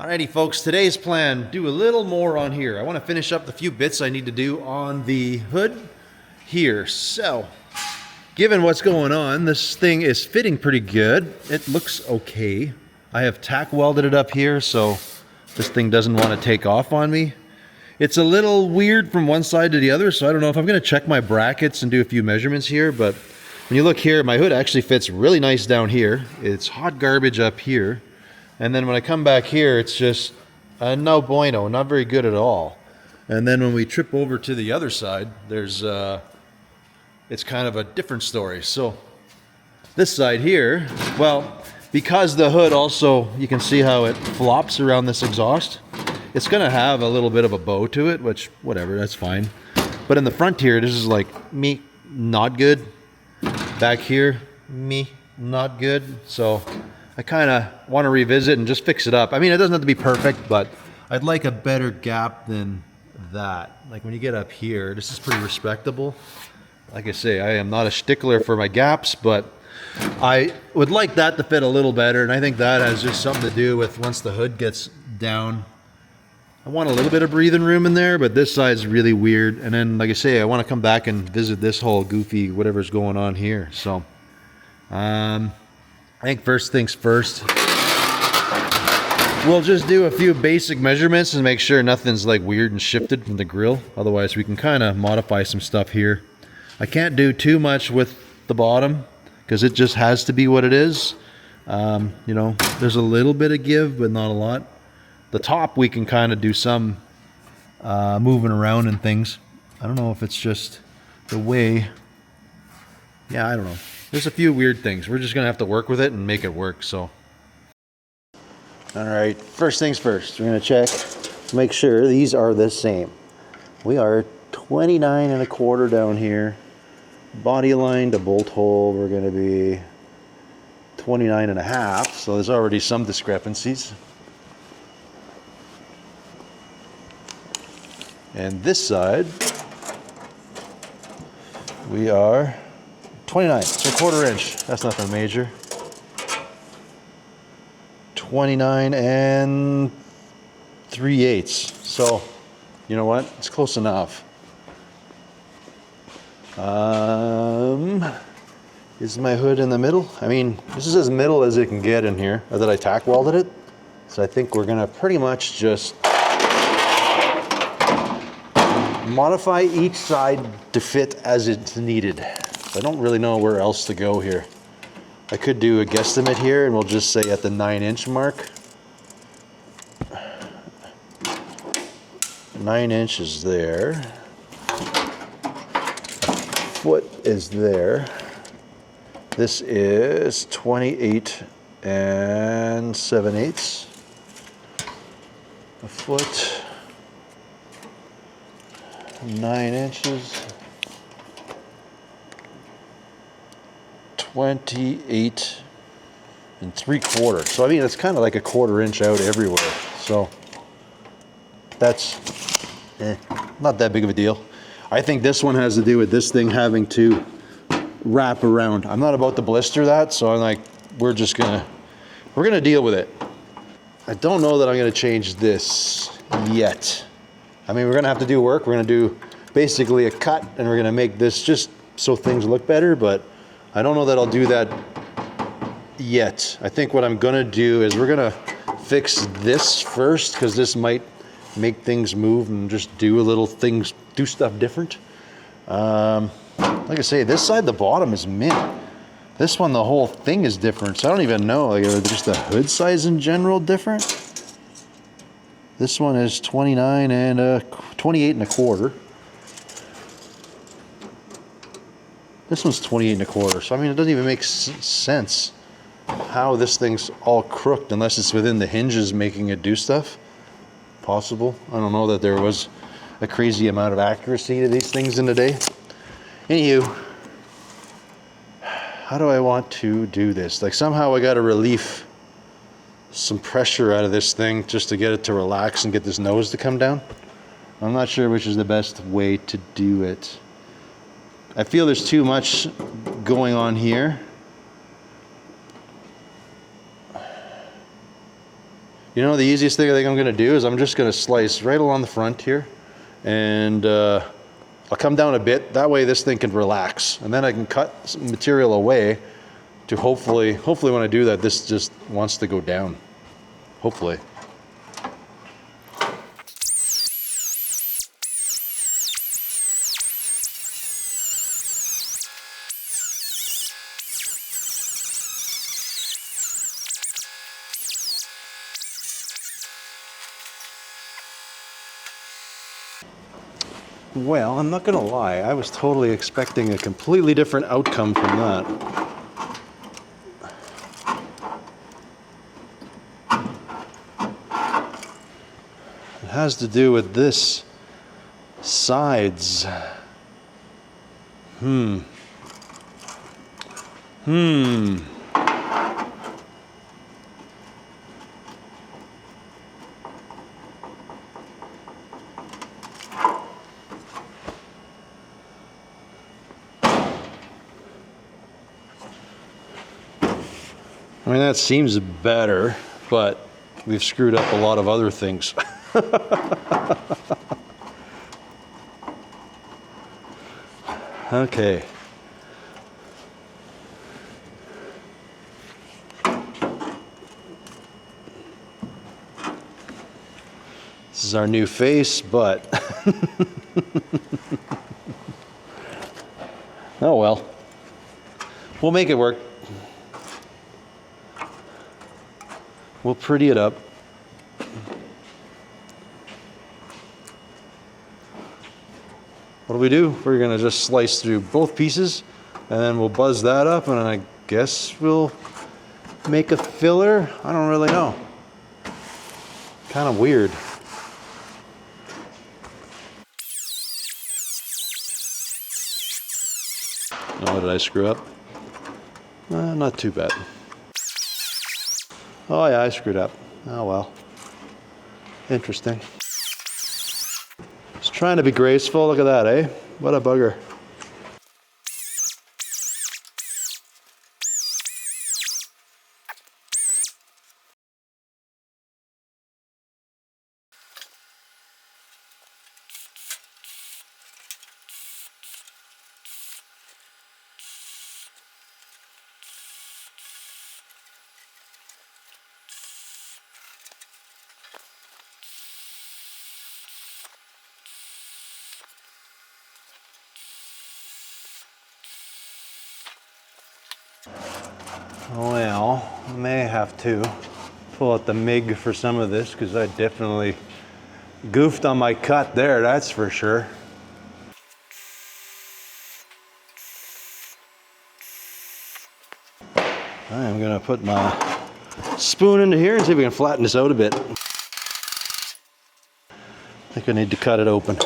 Alrighty folks, today's plan, do a little more on here. I want to finish up the few bits I need to do on the hood here. So, given what's going on, this thing is fitting pretty good. It looks okay. I have tack welded it up here, so this thing doesn't want to take off on me. It's a little weird from one side to the other, so I don't know if I'm going to check my brackets and do a few measurements here, but when you look here, my hood actually fits really nice down here. It's hot garbage up here. And then when I come back here, it's just no bueno, not very good at all. And then when we trip over to the other side, there's it's kind of a different story. So this side here, well, because the hood also, you can see how it flops around this exhaust, it's gonna have a little bit of a bow to it, which whatever, that's fine. But in the front here, this is like me, not good. Back here, me, not good. So I kind of want to revisit and just fix it up. I mean, it doesn't have to be perfect, but I'd like a better gap than that. Like when you get up here, this is pretty respectable. Like I say, I am not a stickler for my gaps, but I would like that to fit a little better. And I think that has just something to do with once the hood gets down. I want a little bit of breathing room in there, but this side's really weird. And then, like I say, I want to come back and visit this whole goofy whatever's going on here. So, I think first things first, we'll just do a few basic measurements and make sure nothing's like weird and shifted from the grill. Otherwise we can kind of modify some stuff here. I can't do too much with the bottom because it just has to be what it is. You know, there's a little bit of give, but not a lot. The top we can kind of do some moving around and things. I don't know if it's just the way, yeah, I don't know. There's a few weird things. We're just gonna have to work with it and make it work, so. All right, first things first, we're gonna check to make sure these are the same. We are 29.25 down here. Body line to bolt hole, we're gonna be 29.5, so there's already some discrepancies. And this side, we are 29, so 1/4 inch. That's nothing major. 29 and 3/8. So, you know what? It's close enough. Is my hood in the middle? I mean, this is as middle as it can get in here. That I tack welded it. So I think we're gonna pretty much just modify each side to fit as it's needed. I don't really know where else to go here. I could do a guesstimate here and we'll just say at the 9-inch mark. 9 inches there. Foot is there. This is 28 and 7/8. A foot. 9 inches. 28 and 3/4. So I mean, it's kind of like a 1/4 inch out everywhere. So that's not that big of a deal. I think this one has to do with this thing having to wrap around. I'm not about to blister that, so I'm like, we're gonna deal with it. I don't know that I'm gonna change this yet. I mean, we're gonna have to do work. We're gonna do basically a cut, and we're gonna make this just so things look better, but I don't know that I'll do that yet. I think what I'm gonna do is we're gonna fix this first because this might make things move and just do a little things, do stuff different. Like I say, this side, the bottom is mint. This one, the whole thing is different. So I don't even know, like, just the hood size in general different. This one is 29 and 28.25. This one's 28.25, so I mean, it doesn't even make sense how this thing's all crooked unless it's within the hinges making it do stuff. Possible. I don't know that there was a crazy amount of accuracy to these things in the day. Anywho, how do I want to do this? Like somehow I got to relieve some pressure out of this thing just to get it to relax and get this nose to come down. I'm not sure which is the best way to do it. I feel there's too much going on here. You know, the easiest thing I think I'm going to do is I'm just going to slice right along the front here, and I'll come down a bit. That way this thing can relax, and then I can cut some material away to hopefully when I do that, this just wants to go down. Hopefully. Well, I'm not gonna lie, I was totally expecting a completely different outcome from that. It has to do with this sides. I mean, that seems better, but we've screwed up a lot of other things. Okay. This is our new face, but oh well. We'll make it work. We'll pretty it up. What do? We're gonna just slice through both pieces, and then we'll buzz that up, and I guess we'll make a filler. I don't really know. Kind of weird. Oh, did I screw up? Not too bad. Oh yeah, I screwed up. Oh well. Interesting. Just trying to be graceful. Look at that, eh? What a bugger. Well, I may have to pull out the MIG for some of this because I definitely goofed on my cut there, that's for sure. I'm gonna put my spoon into here and see if we can flatten this out a bit. I think I need to cut it open.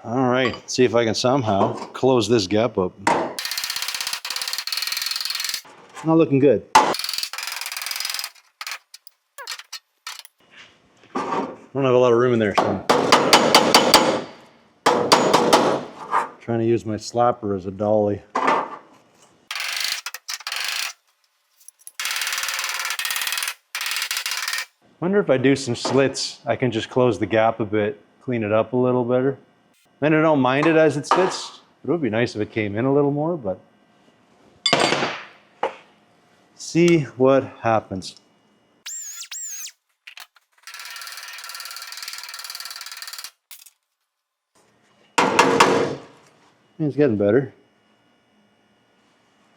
All right, see if I can somehow close this gap up. Not looking good. don't have a lot of room in there, so I'm trying to use my slapper as a dolly. Wonder if I do some slits, I can just close the gap a bit, clean it up a little better. Then I don't mind it as it sits. It would be nice if it came in a little more, but see what happens. It's getting better.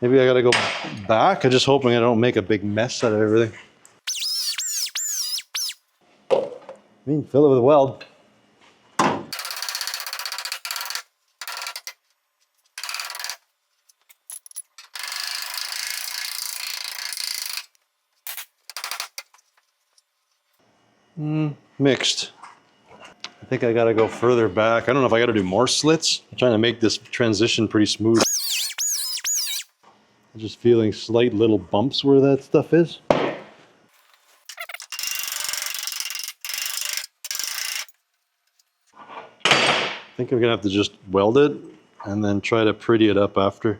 Maybe I gotta go back. I'm just hoping I don't make a big mess out of everything. I mean, fill it with a weld. Mixed. I think I gotta go further back. I don't know if I gotta do more slits. I'm trying to make this transition pretty smooth. I'm just feeling slight little bumps where that stuff is. I think I'm gonna have to just weld it and then try to pretty it up after.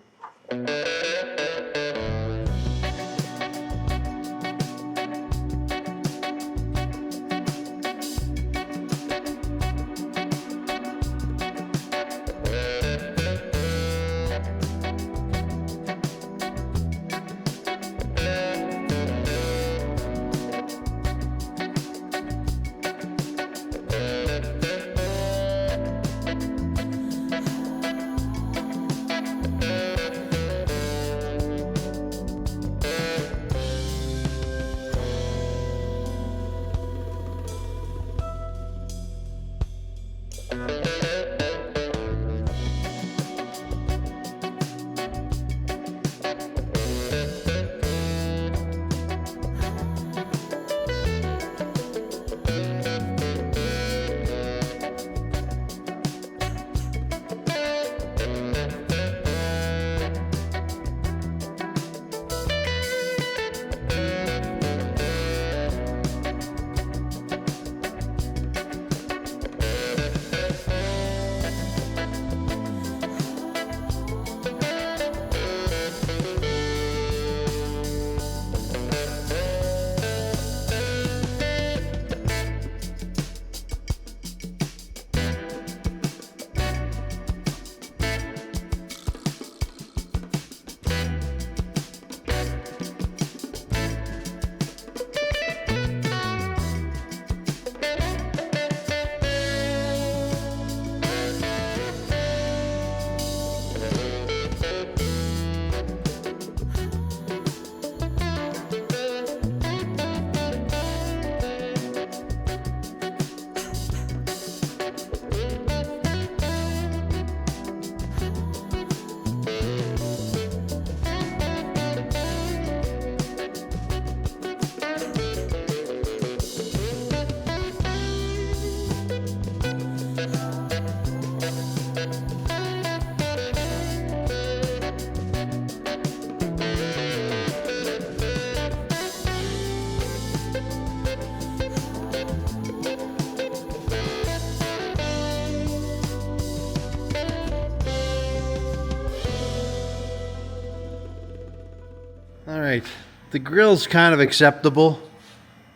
All right, the grill's kind of acceptable.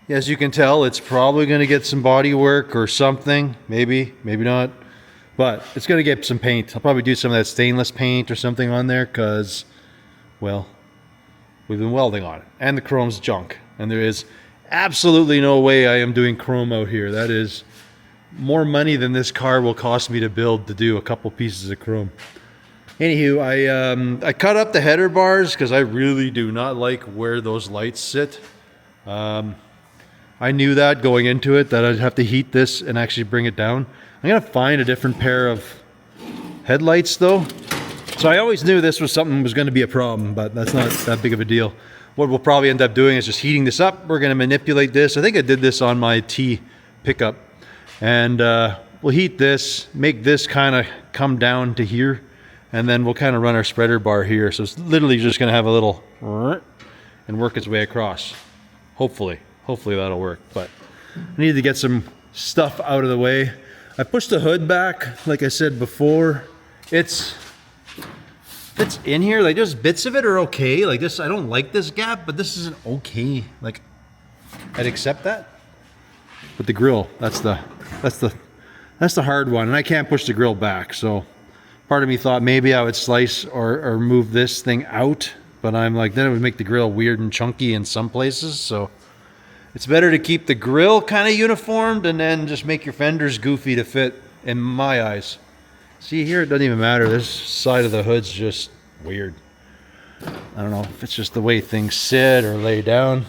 As you can tell, it's probably going to get some body work or something. Maybe, maybe not. But it's going to get some paint. I'll probably do some of that stainless paint or something on there because, well, we've been welding on it. And the chrome's junk. And there is absolutely no way I am doing chrome out here. That is more money than this car will cost me to build to do a couple pieces of chrome. Anywho, I cut up the header bars because I really do not like where those lights sit. I knew that going into it, that I'd have to heat this and actually bring it down. I'm going to find a different pair of headlights though. So I always knew this was something that was going to be a problem, but that's not that big of a deal. What we'll probably end up doing is just heating this up. We're going to manipulate this. I think I did this on my T pickup. And we'll heat this, make this kind of come down to here. And then we'll kind of run our spreader bar here. So it's literally just going to have a little and work its way across. Hopefully that'll work. But I need to get some stuff out of the way. I pushed the hood back, like I said before. It's in here, like just bits of it are okay. Like this, I don't like this gap, but this isn't okay. Like I'd accept that. But the grill, that's the hard one, and I can't push the grill back. So part of me thought maybe I would slice or move this thing out, but I'm like, then it would make the grill weird and chunky in some places. So it's better to keep the grill kind of uniformed and then just make your fenders goofy to fit, in my eyes. See here, it doesn't even matter. This side of the hood's just weird. I don't know if it's just the way things sit or lay down.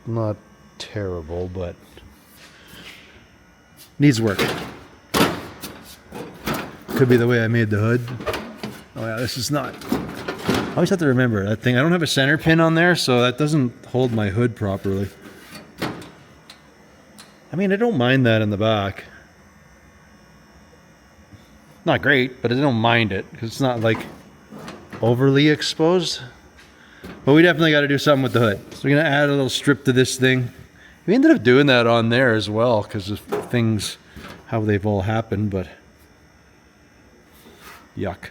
Not terrible, but needs work. Could be the way I made the hood. Oh yeah, this is not. I always have to remember that thing. I don't have a center pin on there, so that doesn't hold my hood properly. I mean, I don't mind that in the back. Not great, but I don't mind it because it's not like overly exposed. But we definitely got to do something with the hood. So we're going to add a little strip to this thing. We ended up doing that on there as well because of things, how they've all happened, but yuck.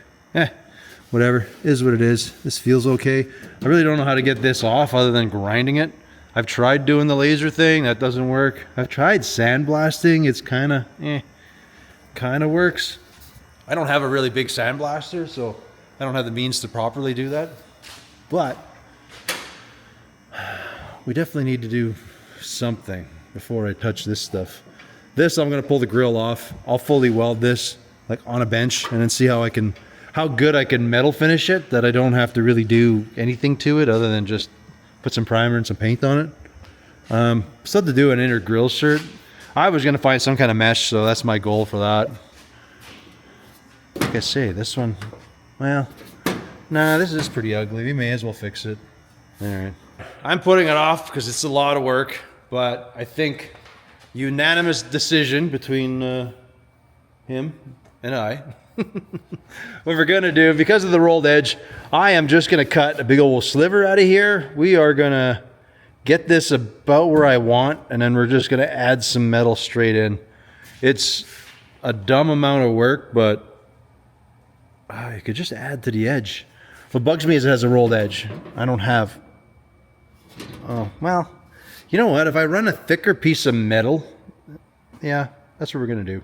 Whatever, is what it is. This feels okay. I really don't know how to get this off other than grinding it. I've tried doing the laser thing, that doesn't work. I've tried sandblasting, it's kind of works. I don't have a really big sandblaster, so I don't have the means to properly do that. But we definitely need to do something before I touch this stuff. This, I'm gonna pull the grill off. I'll fully weld this like on a bench and then see how good I can metal finish it, that I don't have to really do anything to it other than just put some primer and some paint on it. Still to do an inner grill shirt. I was gonna find some kind of mesh, so that's my goal for that. Like I say, this one, well, nah, this is pretty ugly. We may as well fix it. All right. I'm putting it off because it's a lot of work, but I think unanimous decision between him and I. What we're gonna do, because of the rolled edge, I am just gonna cut a big old sliver out of here. We are gonna get this about where I want, and then we're just gonna add some metal straight in. It's a dumb amount of work, but you could just add to the edge. What bugs me is it has a rolled edge. I don't have. Oh, well, you know what? If I run a thicker piece of metal, yeah, that's what we're gonna do.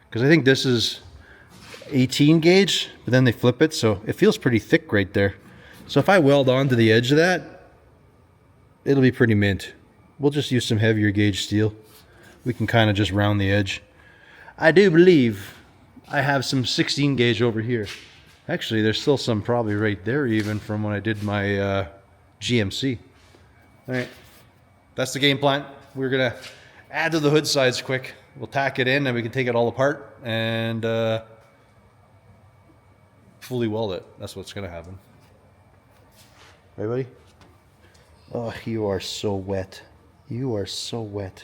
Because I think this is 18 gauge, but then they flip it, so it feels pretty thick right there. So if I weld onto the edge of that, it'll be pretty mint. We'll just use some heavier gauge steel. We can kind of just round the edge. I do believe I have some 16 gauge over here. Actually, there's still some probably right there even from when I did my GMC. All right, that's the game plan. We're gonna add to the hood sides quick. We'll tack it in and we can take it all apart and fully weld it. That's what's gonna happen. Right, buddy? Oh, you are so wet. You are so wet.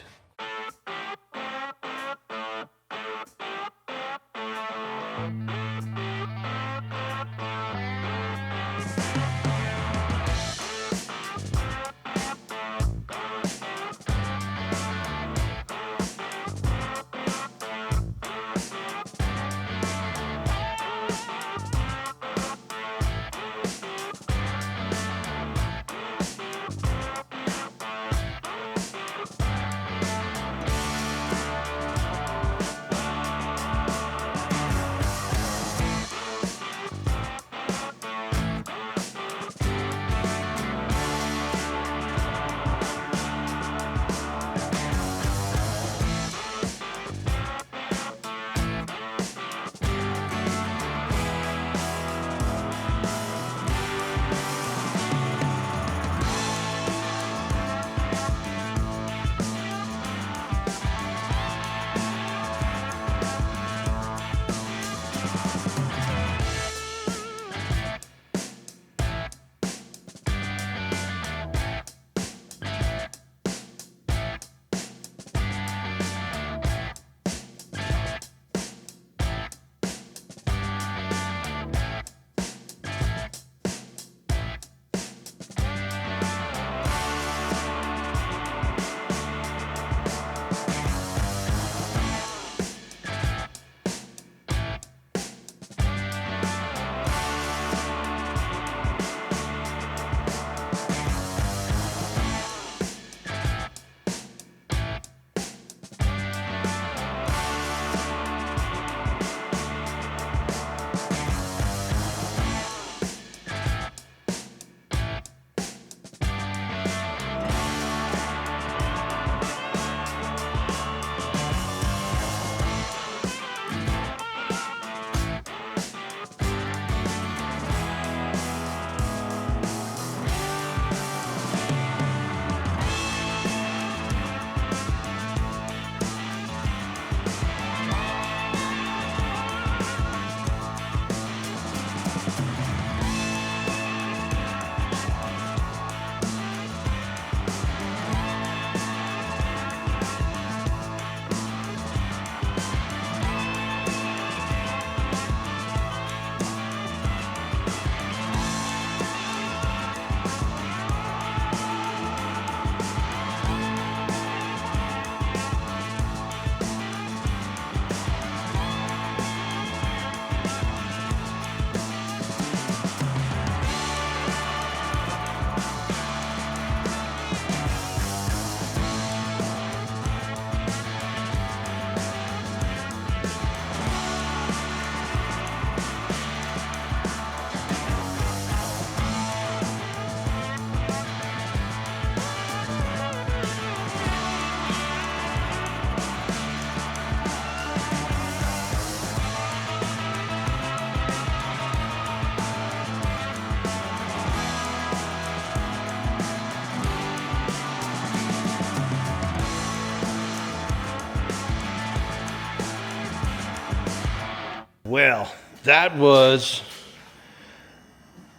Well, that was...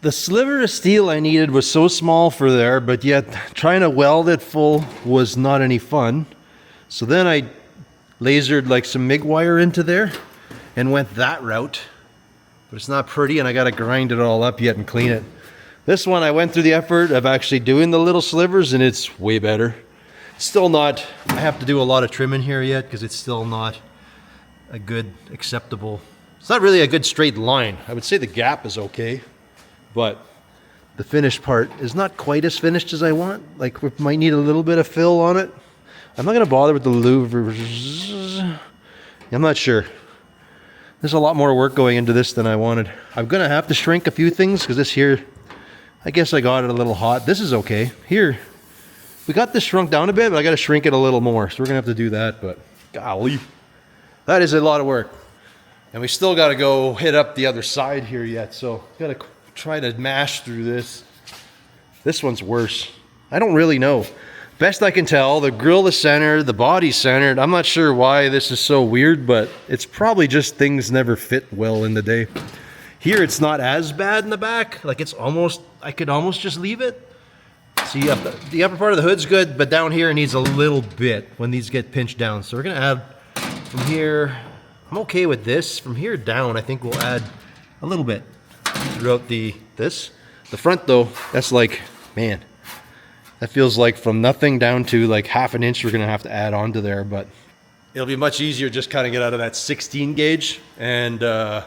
The sliver of steel I needed was so small for there, but yet trying to weld it full was not any fun. So then I lasered like some MIG wire into there and went that route. But it's not pretty, and I got to grind it all up yet and clean it. This one I went through the effort of actually doing the little slivers, and it's way better. Still not, I have to do a lot of trimming here yet because it's still not a good acceptable, it's not really a good straight line. I would say the gap is okay, but the finished part is not quite as finished as I want. Like, we might need a little bit of fill on it. I'm not going to bother with the louvers. I'm not sure. There's a lot more work going into this than I wanted. I'm going to have to shrink a few things because this here, I guess I got it a little hot. This is okay. Here, we got this shrunk down a bit, but I got to shrink it a little more. So we're going to have to do that, but golly, that is a lot of work. And we still got to go hit up the other side here yet. So got to try to mash through this. This one's worse. I don't really know. Best I can tell, the grill is centered, the body's centered. I'm not sure why this is so weird, but it's probably just things never fit well in the day. Here it's not as bad in the back. Like, it's almost, I could almost just leave it. See, the upper part of the hood's good, but down here it needs a little bit when these get pinched down. So we're gonna add from here, I'm okay with this. From here down, I think we'll add a little bit throughout this. The front though, that's like, man, that feels like from nothing down to like half an inch we're gonna have to add onto there, but it'll be much easier just kind of get out of that 16 gauge. And that's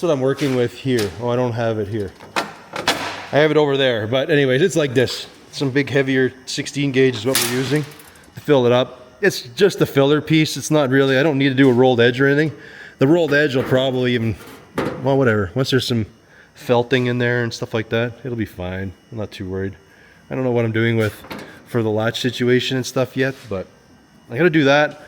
what I'm working with here. Oh, I don't have it here. I have it over there, but anyways, it's like this. Some big heavier 16 gauge is what we're using to fill it up. It's just a filler piece. It's not really, I don't need to do a rolled edge or anything. The rolled edge will probably even, well, whatever. Once there's some felting in there and stuff like that, it'll be fine. I'm not too worried. I don't know what I'm doing with for the latch situation and stuff yet, but I gotta do that.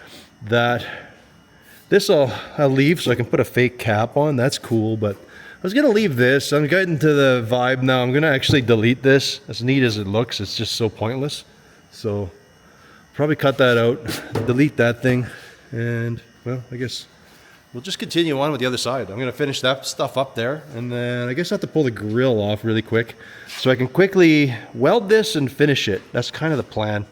This I'll leave so I can put a fake cap on. That's cool, but I was gonna leave this. I'm getting to the vibe now. I'm gonna actually delete this. As neat as it looks, it's just so pointless. So probably cut that out, delete that thing, and well, I guess we'll just continue on with the other side. I'm gonna finish that stuff up there, and then I guess I have to pull the grill off really quick so I can quickly weld this and finish it. That's kind of the plan.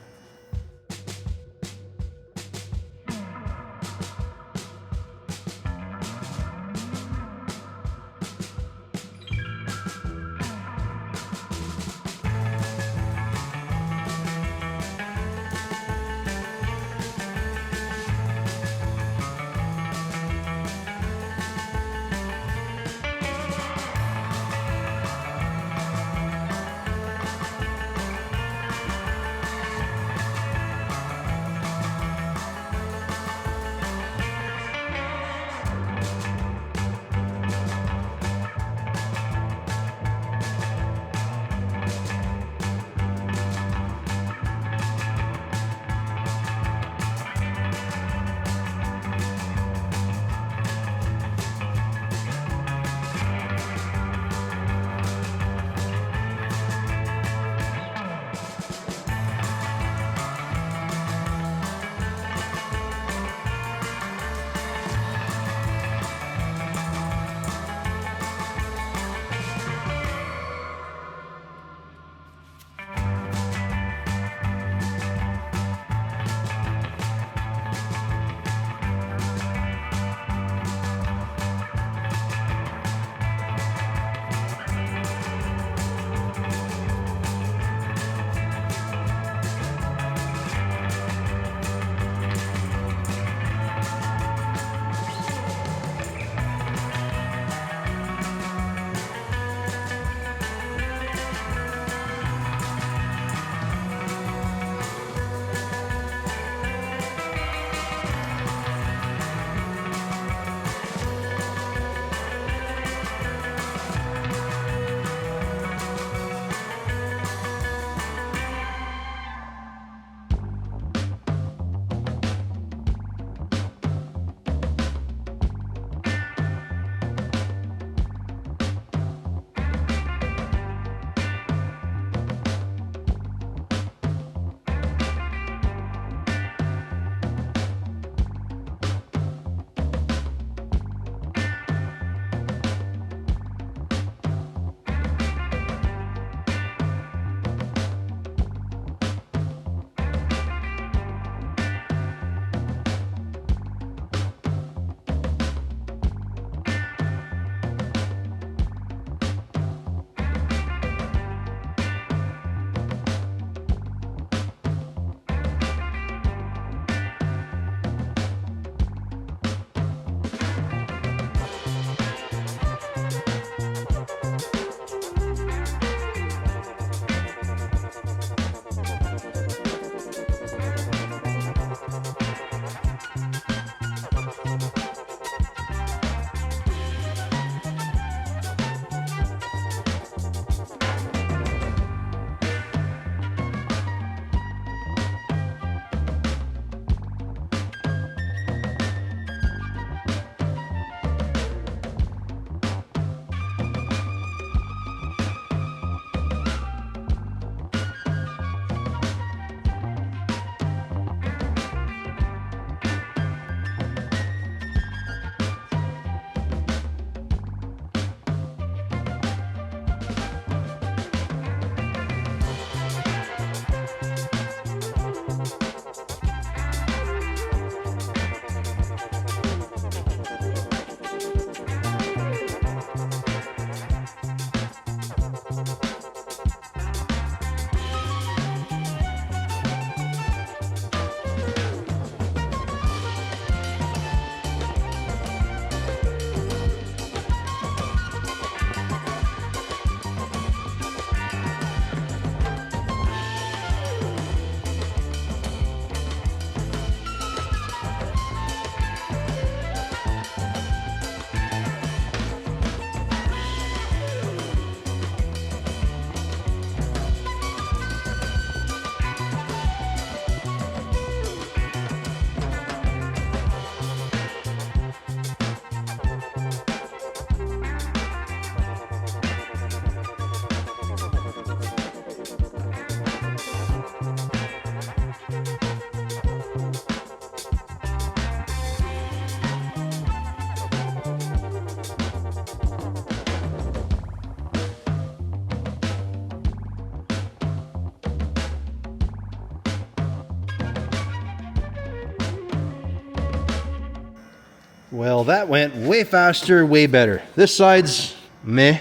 Well, that went way faster, way better. This side's meh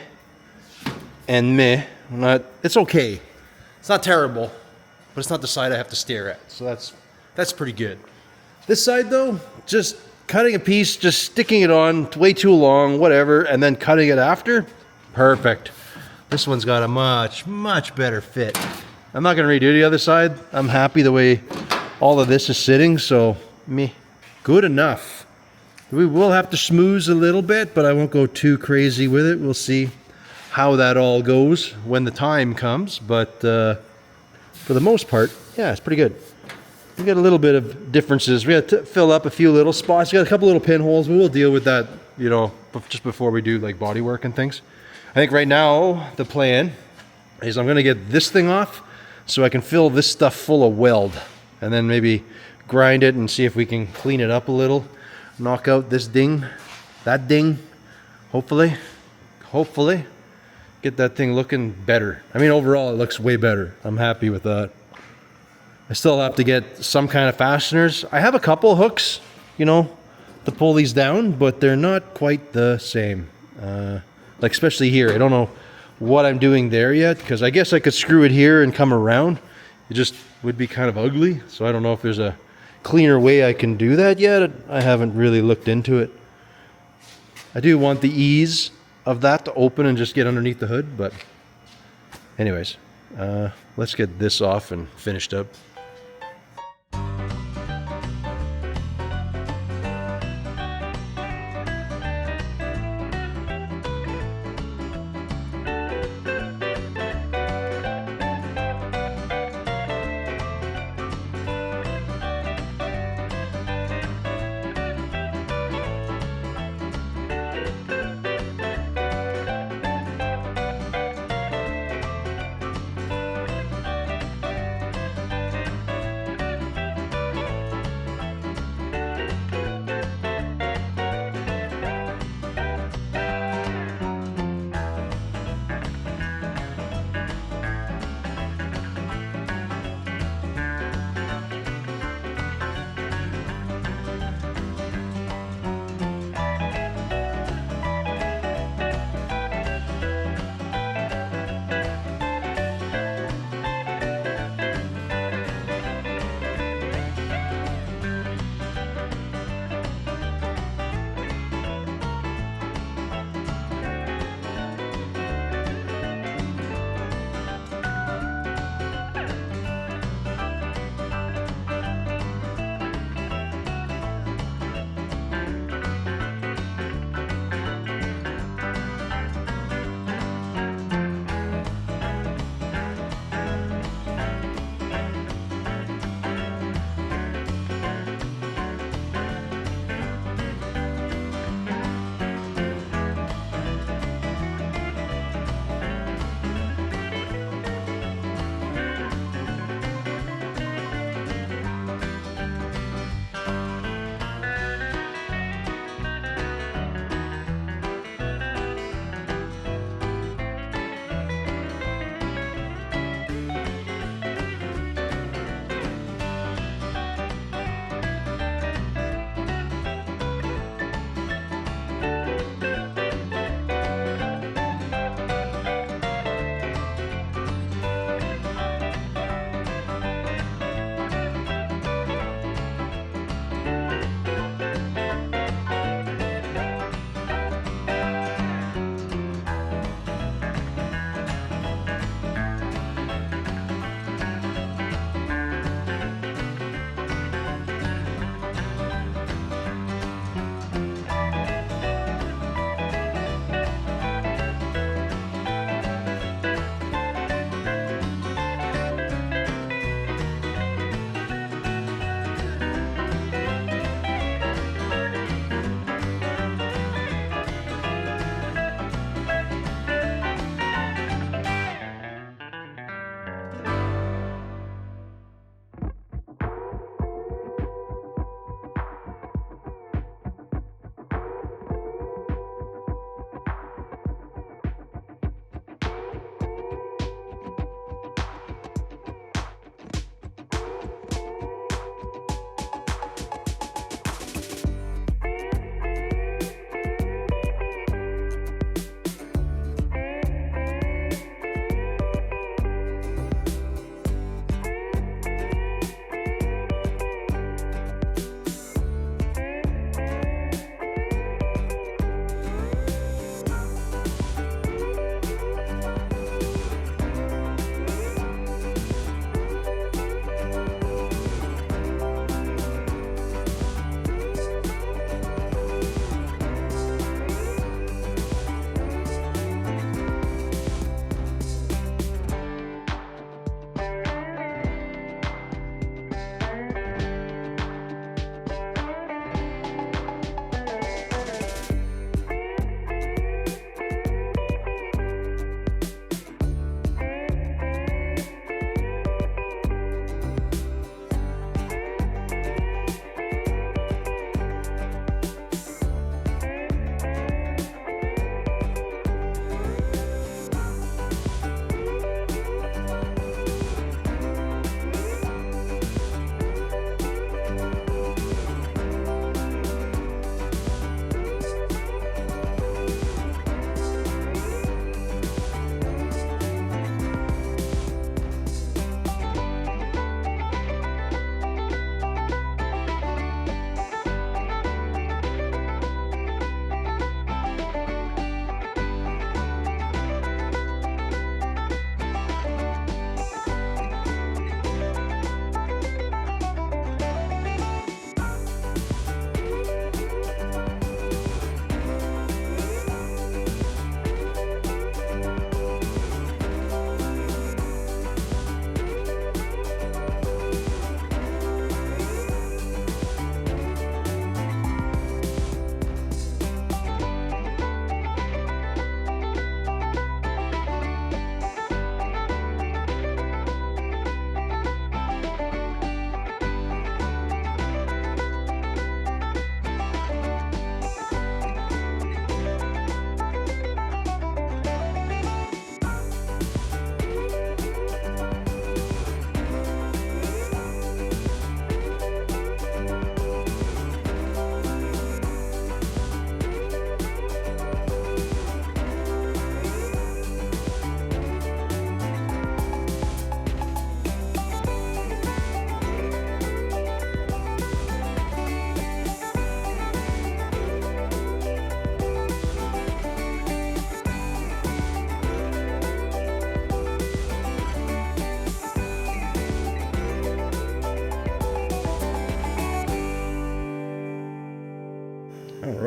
and meh. It's okay. It's not terrible, but it's not the side I have to stare at. So that's pretty good. This side though, just cutting a piece, just sticking it on, way too long, whatever, and then cutting it after, perfect. This one's got a much, much better fit. I'm not gonna redo the other side. I'm happy the way all of this is sitting, so meh. Good enough. We will have to schmooze a little bit, but I won't go too crazy with it. We'll see how that all goes when the time comes, but for the most part, yeah, it's pretty good. We got a little bit of differences. We had to fill up a few little spots. We got a couple little pinholes, but we'll deal with that, you know, just before we do like body work and things. I think right now the plan is I'm gonna get this thing off so I can fill this stuff full of weld and then maybe grind it and see if we can clean it up a little. Knock out this ding, that ding, hopefully, get that thing looking better. I mean, overall, it looks way better. I'm happy with that. I still have to get some kind of fasteners. I have a couple hooks, you know, to pull these down, but they're not quite the same. Like especially here, I don't know what I'm doing there yet, because I guess I could screw it here and come around. It just would be kind of ugly, so I don't know if there's a cleaner way I can do that yet. I haven't really looked into it. I do want the ease of that to open and just get underneath the hood, but anyways, let's get this off and finished up.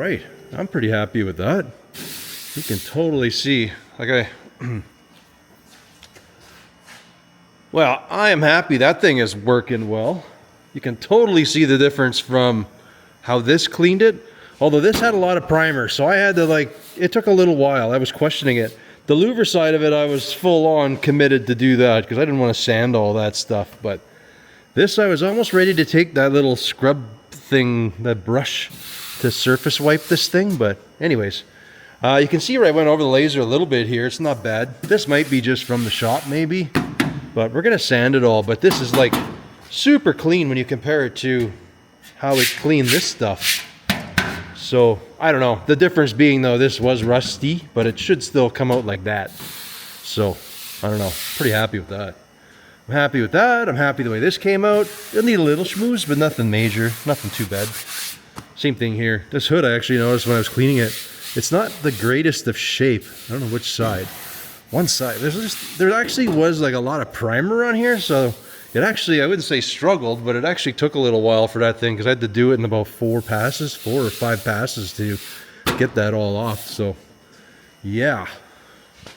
right. I'm pretty happy with that. You can totally see, like well, I am happy that thing is working well. You can totally see the difference from how this cleaned it. Although this had a lot of primer, so I had to it took a little while. I was questioning it. The louver side of it, I was full on committed to do that because I didn't want to sand all that stuff. But this, I was almost ready to take that little scrub thing, that brush, to surface wipe this thing. But anyways, you can see where I went over the laser a little bit here. It's not bad. This might be just from the shop maybe, but we're gonna sand it all. But this is like super clean when you compare it to how it cleaned this stuff. So I don't know, the difference being though this was rusty, but it should still come out like that. So I don't know, pretty happy with that. I'm happy with that. I'm happy the way this came out. It'll need a little schmooze, but nothing major, nothing too bad. Same thing here. This hood I actually noticed when I was cleaning it, it's not the greatest of shape. I don't know which side. One side, there actually was like a lot of primer on here, so it actually, I wouldn't say struggled, but it actually took a little while for that thing because I had to do it in about 4 or 5 passes to get that all off. So yeah,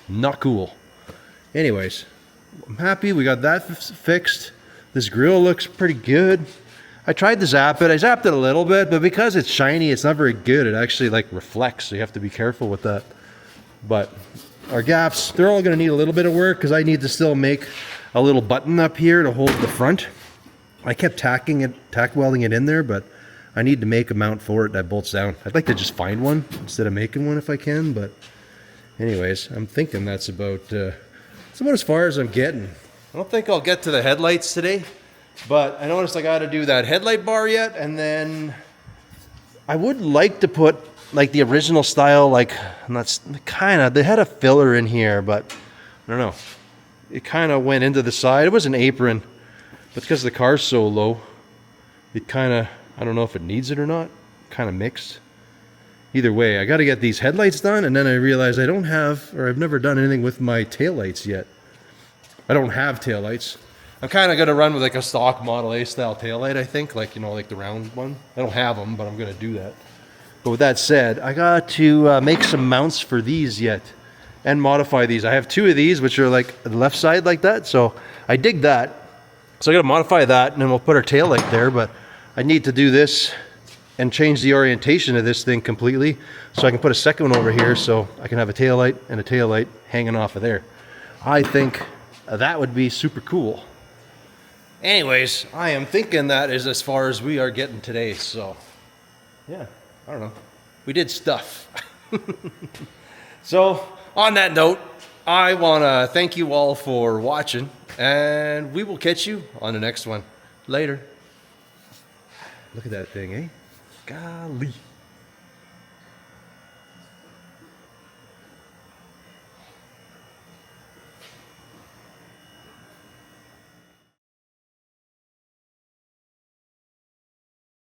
not cool. Anyways, I'm happy we got that fixed. This grill looks pretty good. I tried to zap it. I zapped it a little bit, but because it's shiny, it's not very good. It actually reflects, so you have to be careful with that. But our gaps, they're all gonna need a little bit of work because I need to still make a little button up here to hold the front. I kept tack welding it in there, but I need to make a mount for it that bolts down. I'd like to just find one instead of making one if I can, but anyways, I'm thinking that's about as far as I'm getting. I don't think I'll get to the headlights today, but I noticed I gotta do that headlight bar yet, and then I would like to put like the original style, and that's they had a filler in here, but I don't know. It kind of went into the side. It was an apron, but because the car's so low, it kind of, I don't know if it needs it or not, kind of mixed. Either way, I got to get these headlights done, and then I realized I don't have, or I've never done anything with my taillights yet. I don't have taillights. I'm kind of going to run with like a stock Model A style taillight, I think, like the round one. I don't have them, but I'm going to do that. But with that said, I got to make some mounts for these yet. And modify these. I have 2 of these, which are like the left side like that. So I dig that. So I got to modify that, and then we'll put our tail light there. But I need to do this and change the orientation of this thing completely, so I can put a second one over here, so I can have a tail light and a tail light hanging off of there. I think that would be super cool. Anyways, I am thinking that is as far as we are getting today. So yeah, I don't know. We did stuff. So on that note, I want to thank you all for watching, and we will catch you on the next one. Later. Look at that thing, eh? Golly.